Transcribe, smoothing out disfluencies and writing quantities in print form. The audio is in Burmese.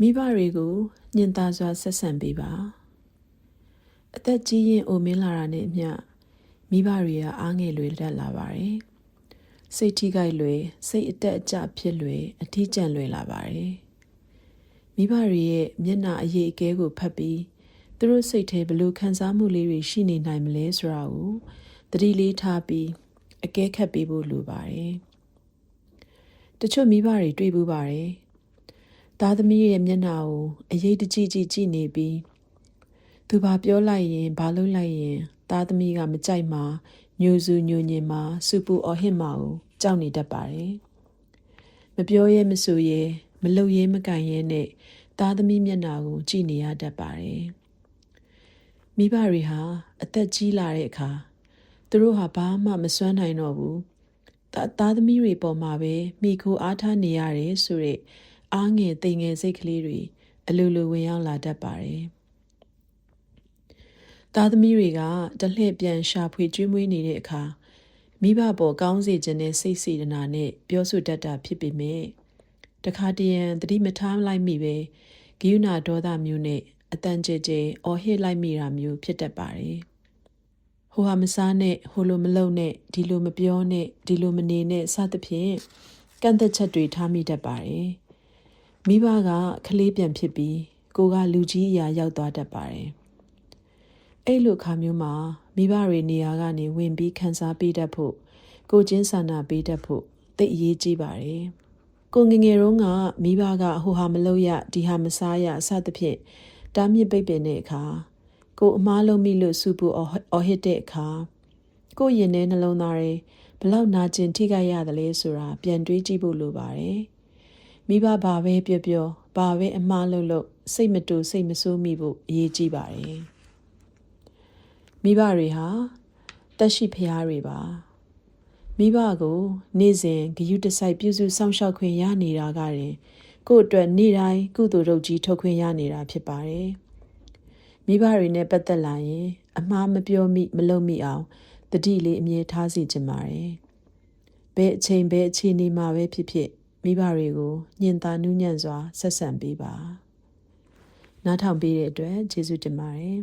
မိဘတွေကိုညင်သာစွာဆက်ဆံပေးပါအသက်ကြီးရင်အိုမင်းလာတာနဲ့အမျှမိဘတွေကအားငယ်လွယ်တတ်လာပါတယ်စိတ်ထိခိုက်လွယ်စိတ်အတက်အကျဖြစ်လွယ်အထီးကျန်လွယ်လာပါတယ်မိဘတွေရဲ့မျက်နှာအရေးအကဲကိုဖတ်ပြီးသူတို့စိတ်ထဲဘလို့ခံစားမှုလေးတွေရှိနေနိုင်မလဲဆိုတာကိုသတိလေးထားပြီးအကဲခတ်ပေးဖို့လိုပါတယ်တချို့မိဘတွေတွေ့ဘူးပါတယ်သားသမီးရဲ့မျက်နှာကိုအရေးတကြီးကြည့်နေပြီးသူဘာပြောလိုက်ရင်ဘာလုပ်လိုက်ရင်သားသမီးကမကြိုက်မှာညိုစုညိုညင်မှာစူပူအော်ဟစ်မှာကိုကြောက်နေတတ်ပါတယ်မပြောရဲမဆိုရဲမလုပ်ရဲမကင်ရဲနဲ့သားသမီးမျက်နှာကိုကြည့်နေရတတ်ပါတယ်မိဘတွေဟာအသက်ကြီးလာတဲ့အခါသူတို့ဟာဘာမှမစွမ်းနိုင်တော့ဘူးသားသမီးတွေပေါ်မှာပဲမိခိုအားထားနေရတယ်ဆိုတဲ့အားငယ်သိငယ်စိတ်ကလေးတွေအလိုလိုဝင်ရောက်လာတတ်ပါတယ်သားသမီးတွေကတလှည့်ပြန်ရှာဖွေကျွေးမွေးနေတဲ့အခါမိဘပေါ်ကောင်းစေခြင်းနဲ့စိတ်စေတနာနဲ့ပြောဆိုတတ်တာဖြစ်ပေမဲ့တခါတရံသတိမထားလိုက်မိပဲဂိယူနာဒေါသမျိုးနဲ့အတန်ကျဲကျဲအော်ဟစ်လိုက်မိတာမျိုးဖြစ်တတ်ပါတယ်ဟိုဟာမစားနဲ့ဟိုလိုမလုပ်နဲ့ဒီလိုမပြောနဲ့ဒီလိုမနေနဲ့စသဖြင့်ကန့်သက်ချက်တွေထားမိတတ်ပါတယ်မိဘကကလေးပြန်ဖြစ်ပြီးကိုကလူကြီးအရာရောက်သွားတတ်ပါတယ်အဲ့လိုခါမျိုးမှာမိဘတွေနေရာကနေဝင်ပြီးခန်းစားပေးတတ်ဖို့ကိုချင်းဆန္ဒပေးတတ်ဖို့သိအရေးကြီးပါတယ်ကိုငငယ်တုန်းကမိဘကဟိုဟာမလုပ်ရဒီဟာမစားရစသဖြင့်တားမြစ်ပိတ်ပင်တဲ့အခါကိုအမားလုံးမိလို့စူပူအော်ဟစ်တဲ့အခါကိုရင်ထဲနှလုံးသားတွေဘလောက်နာကျင်ထိခိုက်ရတယ်လဲဆိုတာပြန်တွေးကြည့်ဖို့လိုပါတယ်မိဘဘာပဲပြောဘာပဲအမှားလုပ်စိတ်မတူစိတ်မဆိုးမိဖို့အရေးကြီးပါတယ်မိဘတွေဟာတက်ရှိဖျားတွေပါမိဘကိုနေ့စဉ်ဂရုတစိုက်ပြုစုစောင့်ရှောက်ခွင့်ရနေတာကရင်ကိုယ့်အတွက်နေ့တိုင်းကုသိုလ်လုပ်ကြီးထုတ်ခွင့်ရနေတာဖြစ်ပါတယ်မိဘတွေနဲ့ပတ်သက်လာရင်အမှားမပြောမိမလုပ်မိအောင်တတိလေးအမြဲထားစီခြင်းပါတယ်ဘယ်အချိန်ဘယ်အခြေအနေမှာပဲဖြစ်ဖြစ်မိဘတွေကိုညင်သာနူးညံ့စွာဆက်ဆံပေးပါနားထောင်ပေးတဲ့အတွက်ကျေးဇူးတင်ပါတယ်